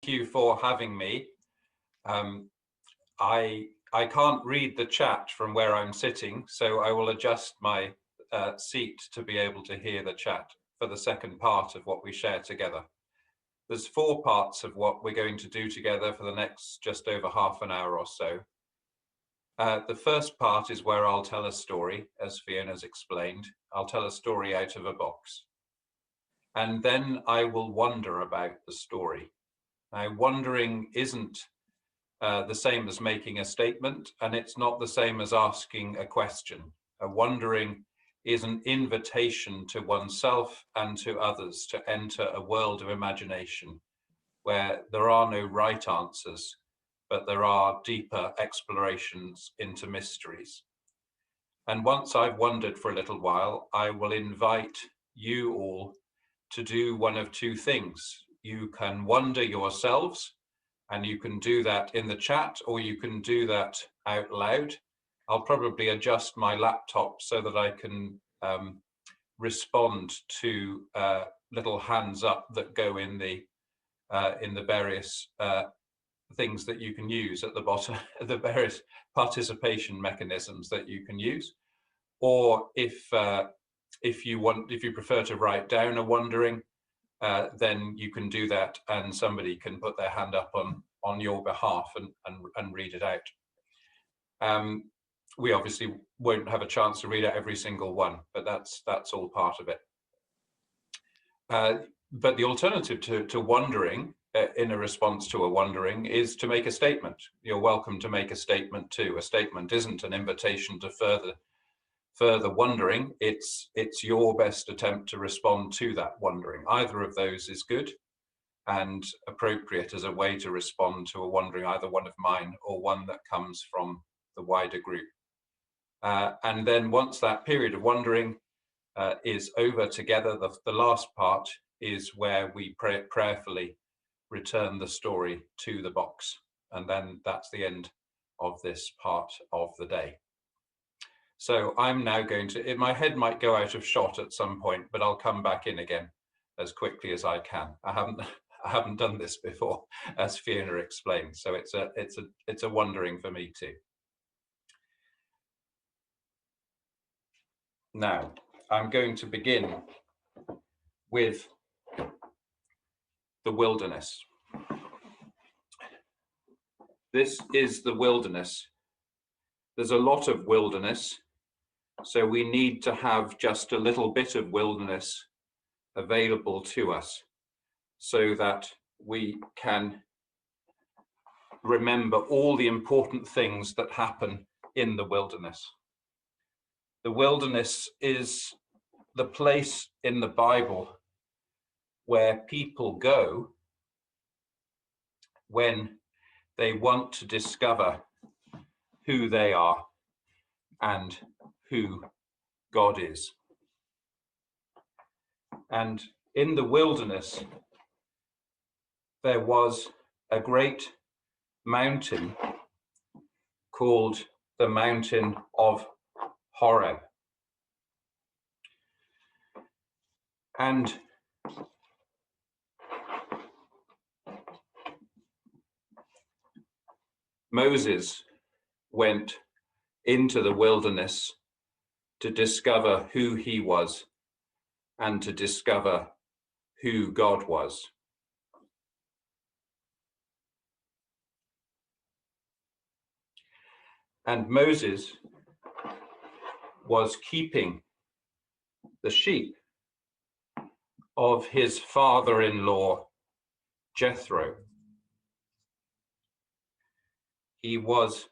you for having me. I can't read the chat from where I'm sitting, so I will adjust my seat to be able to hear the chat for the second part of what we share together. There's 4 parts of what we're going to do together for the next just over half an hour or so. The first part is where I'll tell a story, as Fiona's explained. I'll tell a story out of a box. And then I will wonder about the story. Now, wondering isn't the same as making a statement, and it's not the same as asking a question. Wondering is an invitation to oneself and to others to enter a world of imagination where there are no right answers, but there are deeper explorations into mysteries. And once I've wondered for a little while, I will invite you all to do one of 2 things. You can wonder yourselves, and you can do that in the chat, or you can do that out loud. I'll probably adjust my laptop so that I can respond to little hands up that go in the various things that you can use at the bottom, the various participation mechanisms that you can use. Or if you prefer to write down a wondering, then you can do that, and somebody can put their hand up on your behalf and read it out. We obviously won't have a chance to read out every single one, but that's all part of it. But the alternative to wondering in a response to a wondering is to make a statement. You're welcome to make a statement too. A statement isn't an invitation to further wondering. It's your best attempt to respond to that wondering. Either of those is good and appropriate as a way to respond to a wondering, either one of mine or one that comes from the wider group. And then once that period of wondering is over together, the last part is where we prayerfully return the story to the box. And then that's the end of this part of the day. So I'm now going to, my head might go out of shot at some point, but I'll come back in again as quickly as I can. I haven't done this before, as Fiona explained. So it's a wondering for me too. Now, I'm going to begin with the wilderness. This is the wilderness. There's a lot of wilderness, so we need to have just a little bit of wilderness available to us so that we can remember all the important things that happen in the wilderness. The wilderness is the place in the Bible where people go when they want to discover who they are and who God is. And in the wilderness, there was a great mountain called the Mountain of Horeb. And Moses went into the wilderness to discover who he was and to discover who God was. And Moses was keeping the sheep of his father-in-law, Jethro. He was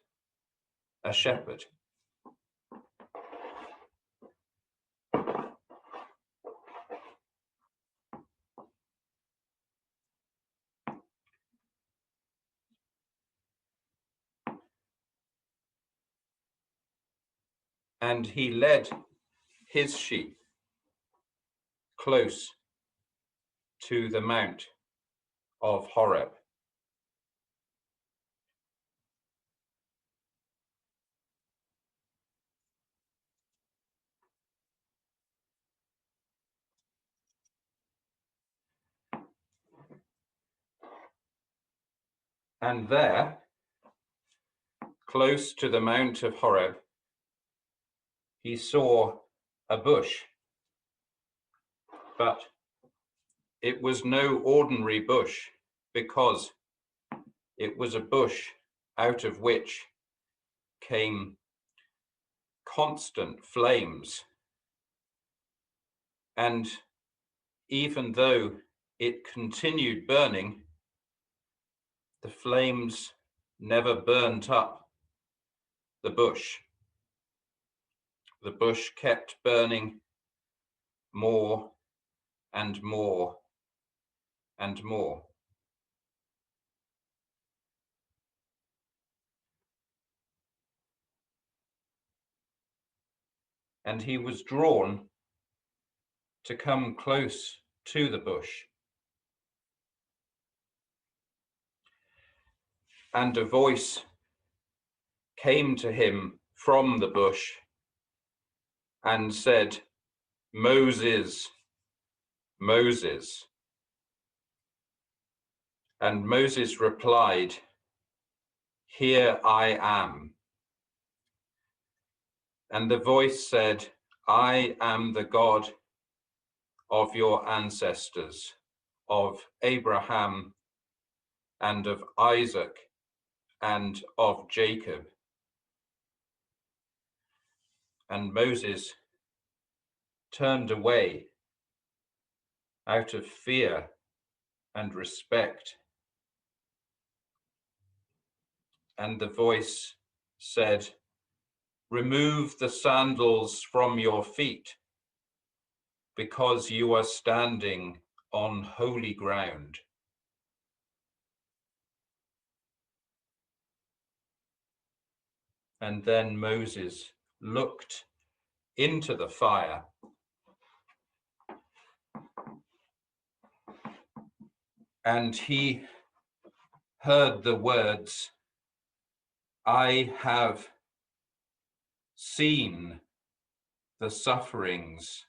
a shepherd. And he led his sheep close to the Mount of Horeb. And there, close to the Mount of Horeb, he saw a bush, but it was no ordinary bush, because it was a bush out of which came constant flames. And even though it continued burning, the flames never burnt up the bush. The bush kept burning more and more and more. And he was drawn to come close to the bush. And a voice came to him from the bush and said, "Moses, Moses." And Moses replied, "Here I am." And the voice said, "I am the God of your ancestors, of Abraham and of Isaac and of Jacob." And Moses turned away out of fear and respect. And the voice said, "Remove the sandals from your feet, because you are standing on holy ground." And then Moses looked into the fire, and he heard the words, "I have seen the sufferings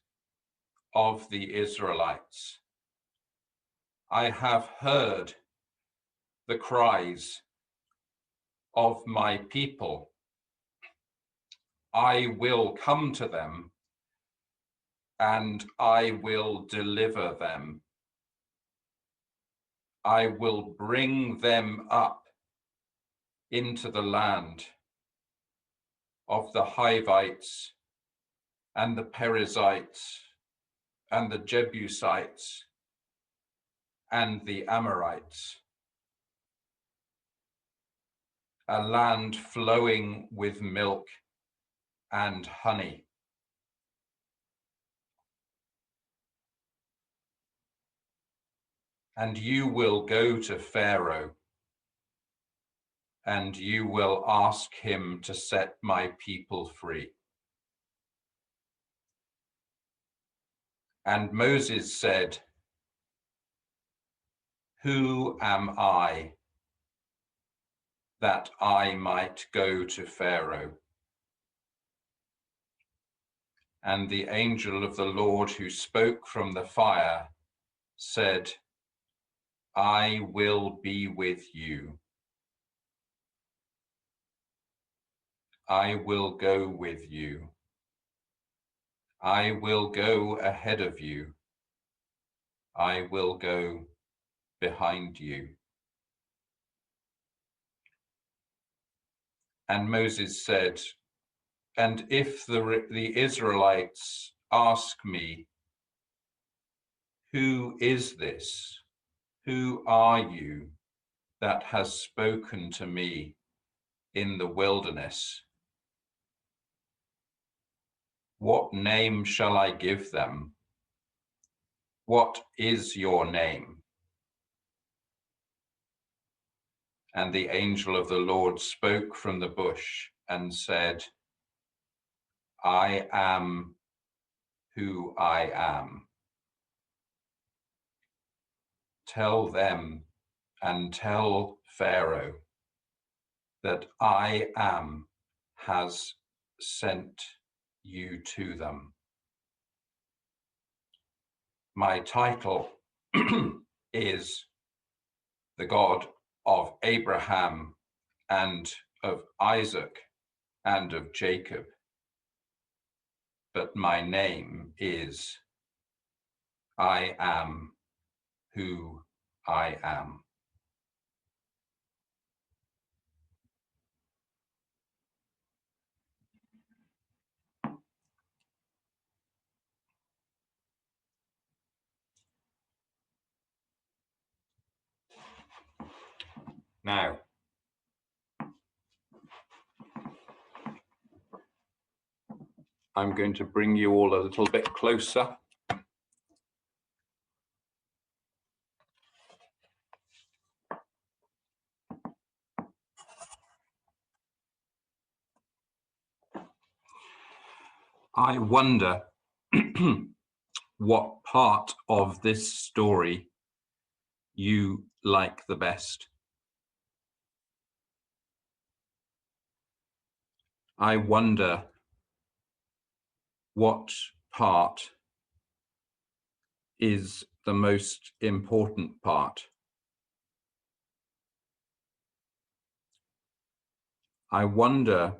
of the Israelites. I have heard the cries of my people. I will come to them and I will deliver them. I will bring them up into the land of the Hivites and the Perizzites and the Jebusites and the Amorites, a land flowing with milk and honey. And you will go to Pharaoh, and you will ask him to set my people free." And Moses said, "Who am I that I might go to Pharaoh?" And the angel of the Lord who spoke from the fire said, "I will be with you. I will go with you. I will go ahead of you. I will go behind you." And Moses said, "And if the Israelites ask me, 'Who is this? Who are you that has spoken to me in the wilderness? What name shall I give them? What is your name?" And the angel of the Lord spoke from the bush and said, "I am who I am. Tell them and tell Pharaoh that I am has sent you to them." My title is "The God of Abraham and of Isaac and of Jacob, but my name is I am who I am. Now, I'm going to bring you all a little bit closer. I wonder what part of this story you like the best. I wonder what part is the most important part. I wonder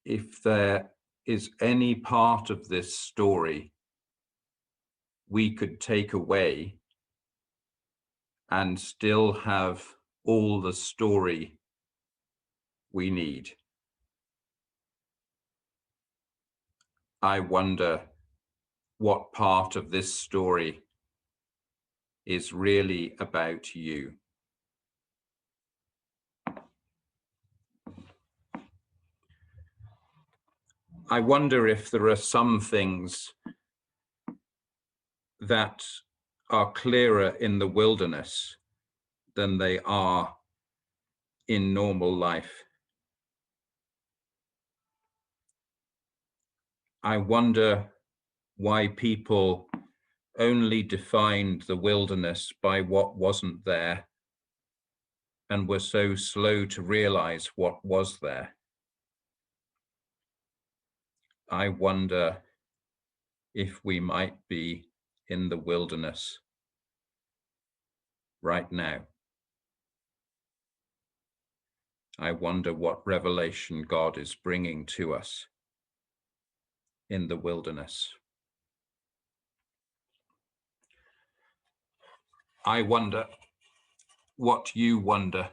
if there is any part of this story we could take away and still have all the story we need. I wonder what part of this story is really about you. I wonder if there are some things that are clearer in the wilderness than they are in normal life. I wonder why people only defined the wilderness by what wasn't there and were so slow to realize what was there. I wonder if we might be in the wilderness right now. I wonder what revelation God is bringing to us in the wilderness. I wonder what you wonder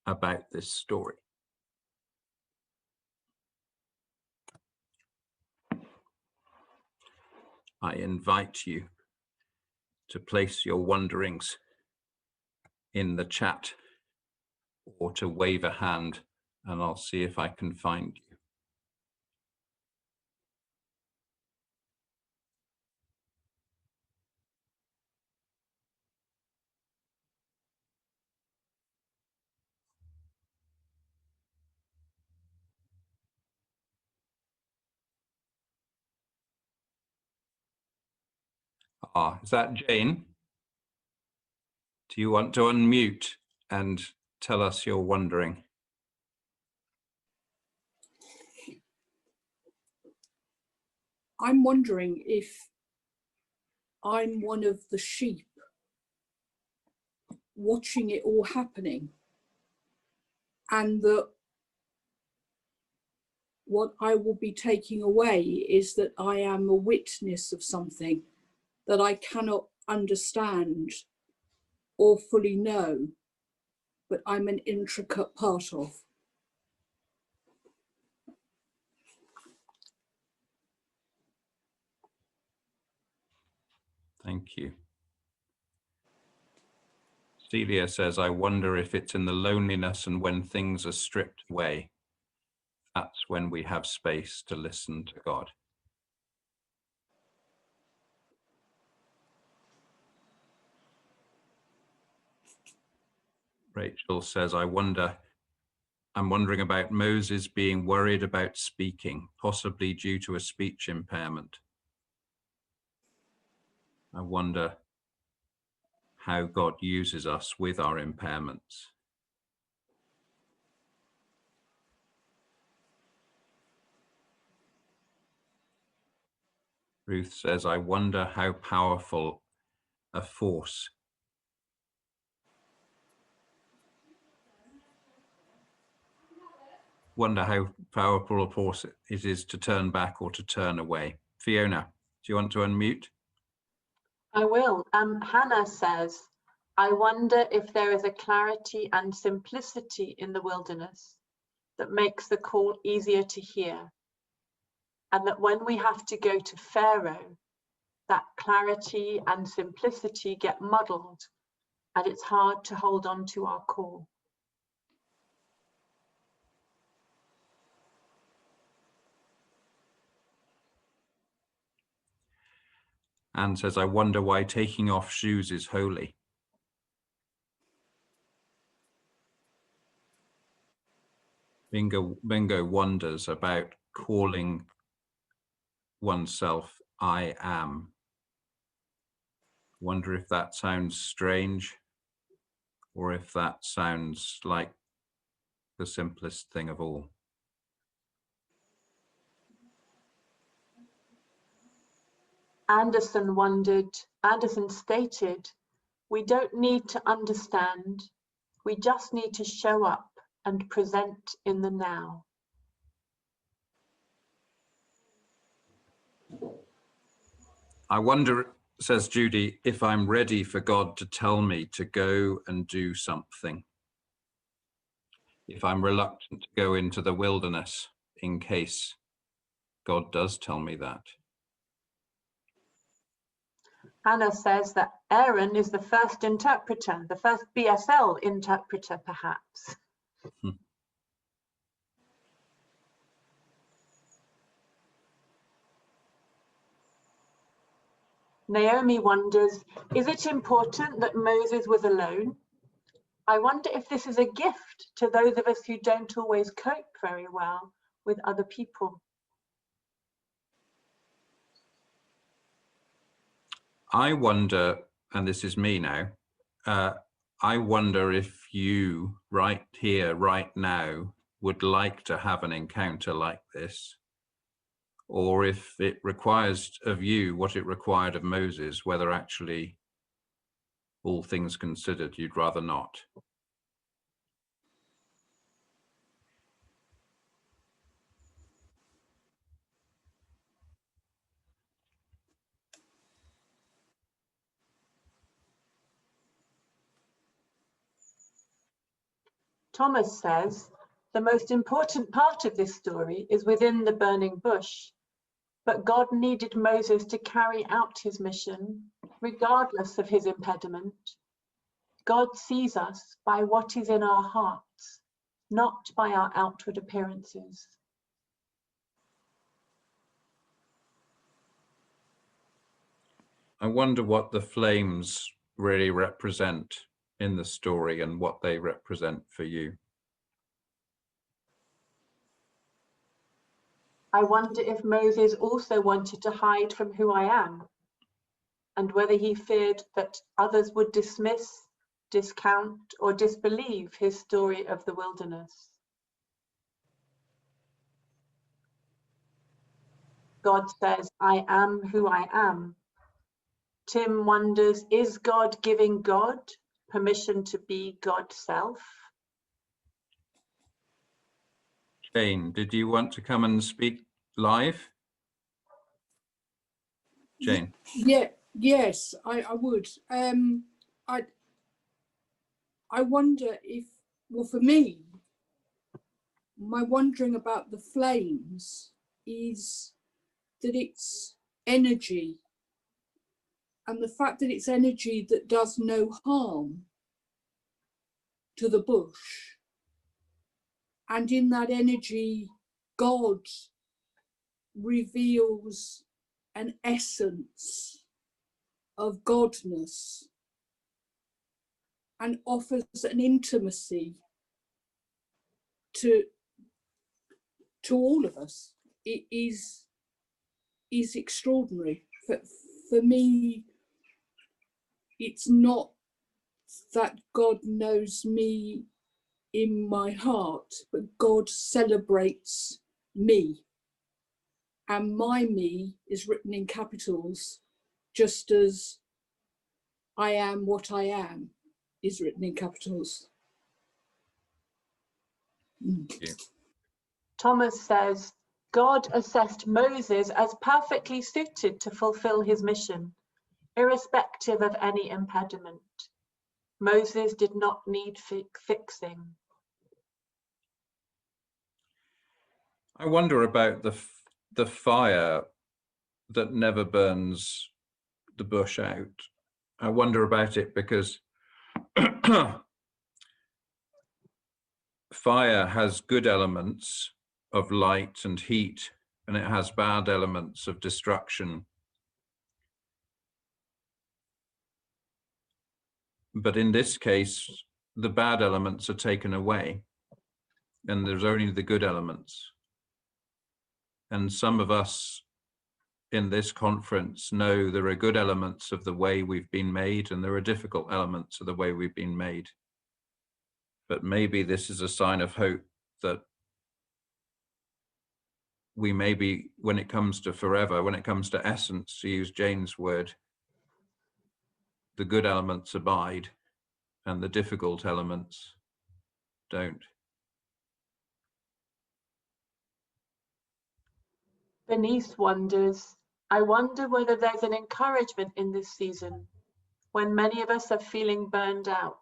about this story. I invite you to place your wonderings in the chat or to wave a hand, and I'll see if I can find you. Is that Jane? Do you want to unmute and tell us your wondering? I'm wondering if I'm one of the sheep watching it all happening, and that what I will be taking away is that I am a witness of something that I cannot understand or fully know, but I'm an intricate part of. Thank you. Celia says, I wonder if it's in the loneliness and when things are stripped away, that's when we have space to listen to God. Rachel says, I'm wondering about Moses being worried about speaking, possibly due to a speech impairment. I wonder how God uses us with our impairments. Ruth says, I wonder how powerful a force wonder how powerful a force it is to turn back or to turn away. Fiona, do you want to unmute? I will. Hannah says, I wonder if there is a clarity and simplicity in the wilderness that makes the call easier to hear, and that when we have to go to Pharaoh, that clarity and simplicity get muddled, and it's hard to hold on to our call. Anne says, I wonder why taking off shoes is holy. Bingo wonders about calling oneself I am. Wonder if that sounds strange or if that sounds like the simplest thing of all. Anderson stated, we don't need to understand, we just need to show up and present in the now. I wonder, says Judy, if I'm ready for God to tell me to go and do something. If I'm reluctant to go into the wilderness in case God does tell me that. Hannah says that Aaron is the first interpreter, the first BSL interpreter, perhaps. Naomi wonders, is it important that Moses was alone? I wonder if this is a gift to those of us who don't always cope very well with other people. I wonder, and this is me now, I wonder if you right here, right now, would like to have an encounter like this, or if it requires of you what it required of Moses, whether actually, all things considered, you'd rather not. Thomas says, the most important part of this story is within the burning bush, but God needed Moses to carry out his mission, regardless of his impediment. God sees us by what is in our hearts, not by our outward appearances. I wonder what the flames really represent in the story and what they represent for you. I wonder if Moses also wanted to hide from who I am, and whether he feared that others would dismiss, discount, or disbelieve his story of the wilderness. God says, I am who I am. Tim wonders, is God giving God permission to be God's self? Jane, did you want to come and speak live? Jane? Yes, I would. I wonder if, well, for me, my wondering about the flames is that it's energy, and the fact that it's energy that does no harm to the bush. And in that energy, God reveals an essence of godness and offers an intimacy to all of us. It is extraordinary. For me, it's not that God knows me in my heart, but God celebrates me. And my me is written in capitals, just as I am what I am is written in capitals. Thank you. Thomas says, God assessed Moses as perfectly suited to fulfill his mission, irrespective of any impediment. Moses did not need fixing. I wonder about the fire that never burns the bush out. I wonder about it because fire has good elements of light and heat, and it has bad elements of destruction. But in this case, the bad elements are taken away, and there's only the good elements. And some of us in this conference know there are good elements of the way we've been made, and there are difficult elements of the way we've been made. But maybe this is a sign of hope that we maybe, when it comes to forever, when it comes to essence, to use Jane's word, the good elements abide and the difficult elements don't. Bernice wonders, I wonder whether there's an encouragement in this season, when many of us are feeling burned out,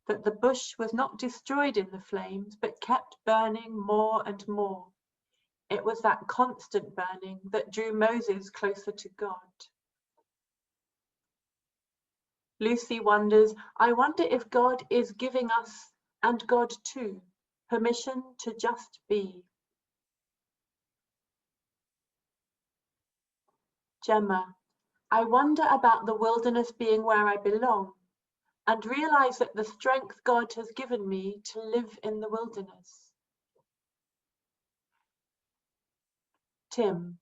that the bush was not destroyed in the flames, but kept burning more and more. It was that constant burning that drew Moses closer to God. Lucy wonders, I wonder if God is giving us, and God too, permission to just be. Gemma, I wonder about the wilderness being where I belong, and realize that the strength God has given me to live in the wilderness. Tim,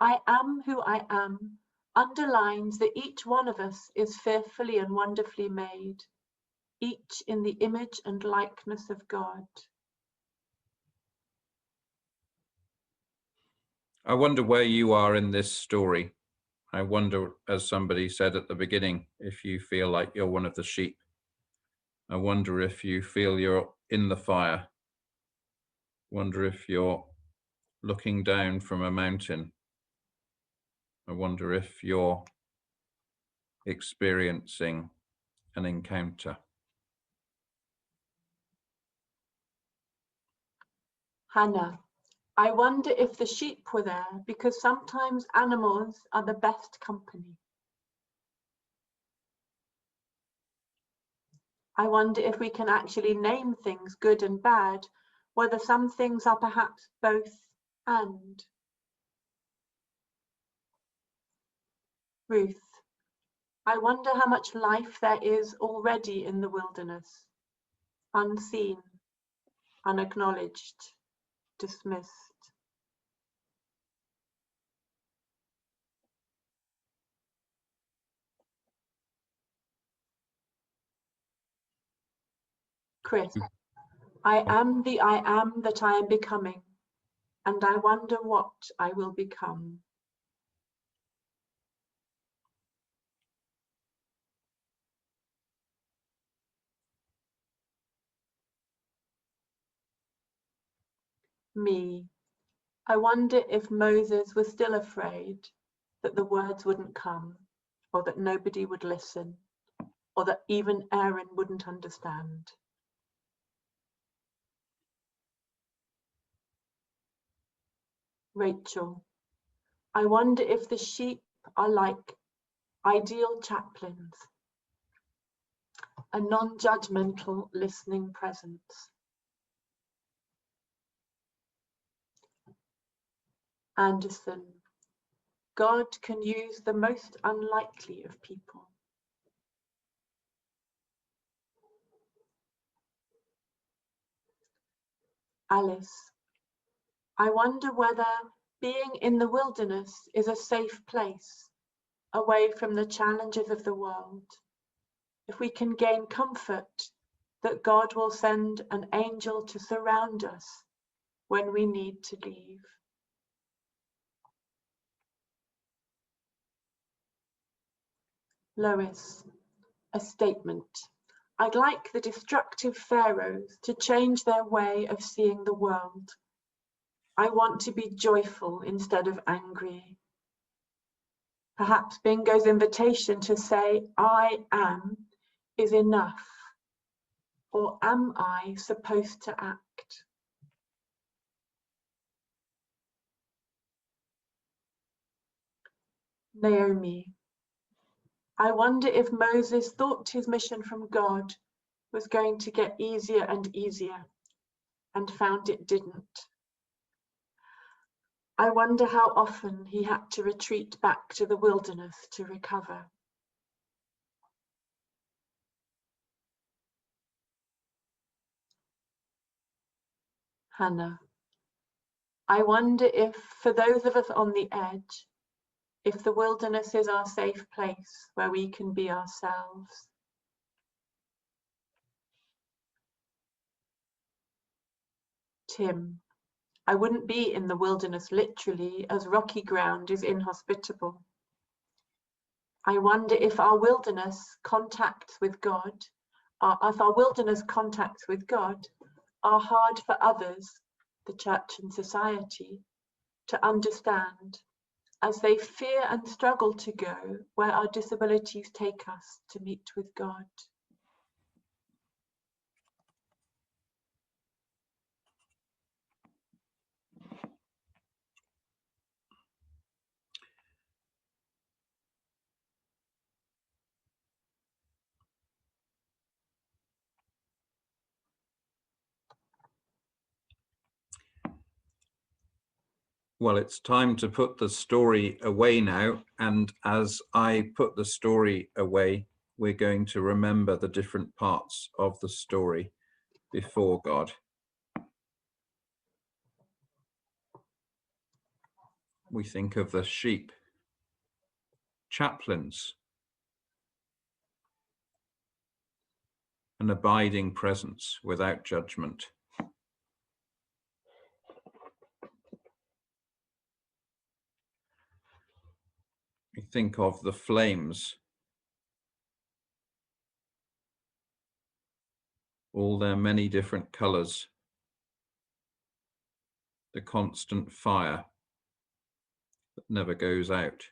I am who I am underlines that each one of us is fearfully and wonderfully made, each in the image and likeness of God. I wonder where you are in this story. I wonder, as somebody said at the beginning, if you feel like you're one of the sheep. I wonder if you feel you're in the fire. I wonder if you're looking down from a mountain. I wonder if you're experiencing an encounter. Hannah, I wonder if the sheep were there because sometimes animals are the best company. I wonder if we can actually name things good and bad, whether some things are perhaps both and. Ruth, I wonder how much life there is already in the wilderness, unseen, unacknowledged, dismissed. Chris, I am the I am that I am becoming, and I wonder what I will become. Me, I wonder if Moses was still afraid that the words wouldn't come, or that nobody would listen, or that even Aaron wouldn't understand. Rachel, I wonder if the sheep are like ideal chaplains, a non-judgmental listening presence. Anderson, God can use the most unlikely of people. Alice, I wonder whether being in the wilderness is a safe place, away from the challenges of the world. If we can gain comfort that God will send an angel to surround us when we need to leave. Lois, a statement. I'd like the destructive pharaohs to change their way of seeing the world I want to be joyful instead of angry. Perhaps Bingo's invitation to say, I am, is enough. Or am I supposed to act? Naomi. I wonder if Moses thought his mission from God was going to get easier and easier, and found it didn't. I wonder how often he had to retreat back to the wilderness to recover. Hannah. I wonder if, for those of us on the edge, if the wilderness is our safe place where we can be ourselves. Tim. I wouldn't be in the wilderness literally, as rocky ground is inhospitable. I wonder if our wilderness contacts with God, if our wilderness contacts with God are hard for others, the church and society, to understand, as they fear and struggle to go where our disabilities take us to meet with God. Well, it's time to put the story away now. And as I put the story away, we're going to remember the different parts of the story before God. We think of the sheep, chaplains, an abiding presence without judgment. We think of the flames, all their many different colours, the constant fire that never goes out.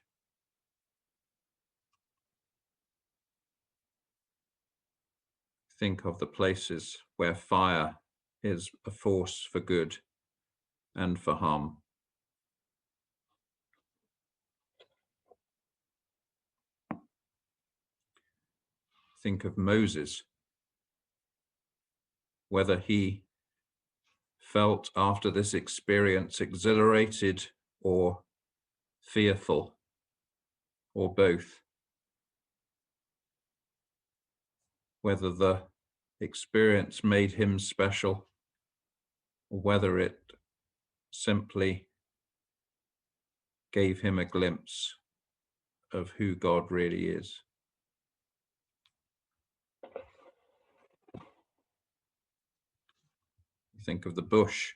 Think of the places where fire is a force for good and for harm. Think of Moses, whether he felt after this experience exhilarated or fearful, or both. Whether the experience made him special, or whether it simply gave him a glimpse of who God really is. Think of the bush,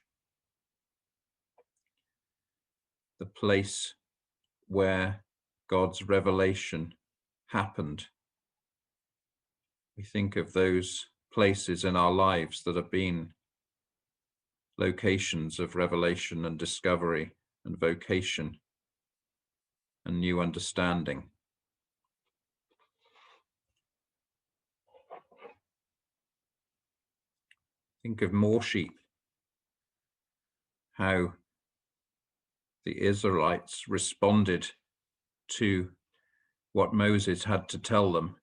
the place where God's revelation happened. We think of those places in our lives that have been locations of revelation and discovery and vocation and new understanding. Think of more sheep, how the Israelites responded to what Moses had to tell them,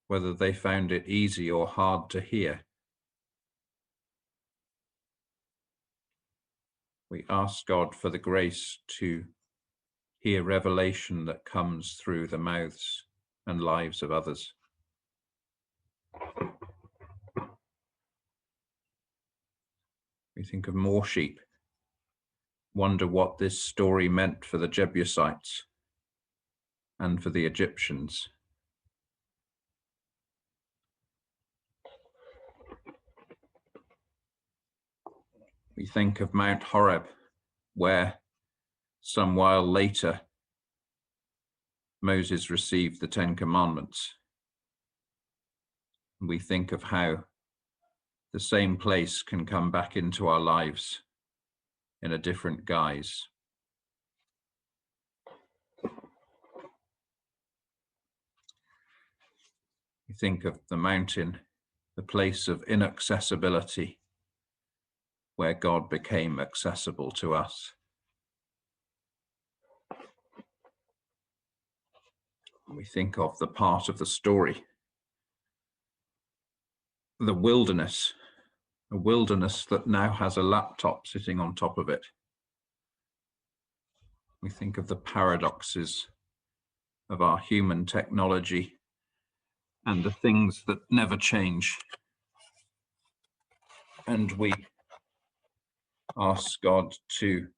whether they found it easy or hard to hear. We ask God for the grace to hear revelation that comes through the mouths and lives of others. We think of more sheep, wonder what this story meant for the Jebusites and for the Egyptians. We think of Mount Horeb, where some while later Moses received the 10 Commandments. We think of how the same place can come back into our lives in a different guise. You think of the mountain, the place of inaccessibility, where God became accessible to us. We think of the part of the story, the wilderness, a wilderness that now has a laptop sitting on top of it. We think of the paradoxes of our human technology and the things that never change. And we ask God to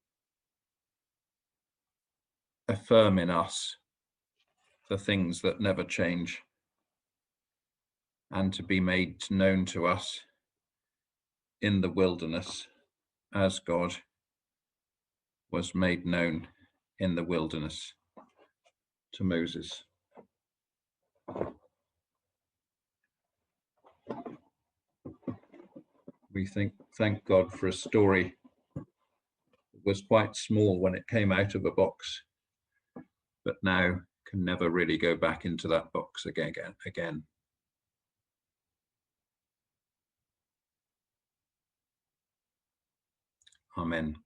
affirm in us the things that never change, and to be made known to us in the wilderness as God was made known in the wilderness to Moses. We thank God for a story that was quite small when it came out of a box, but now can never really go back into that box again. Amen.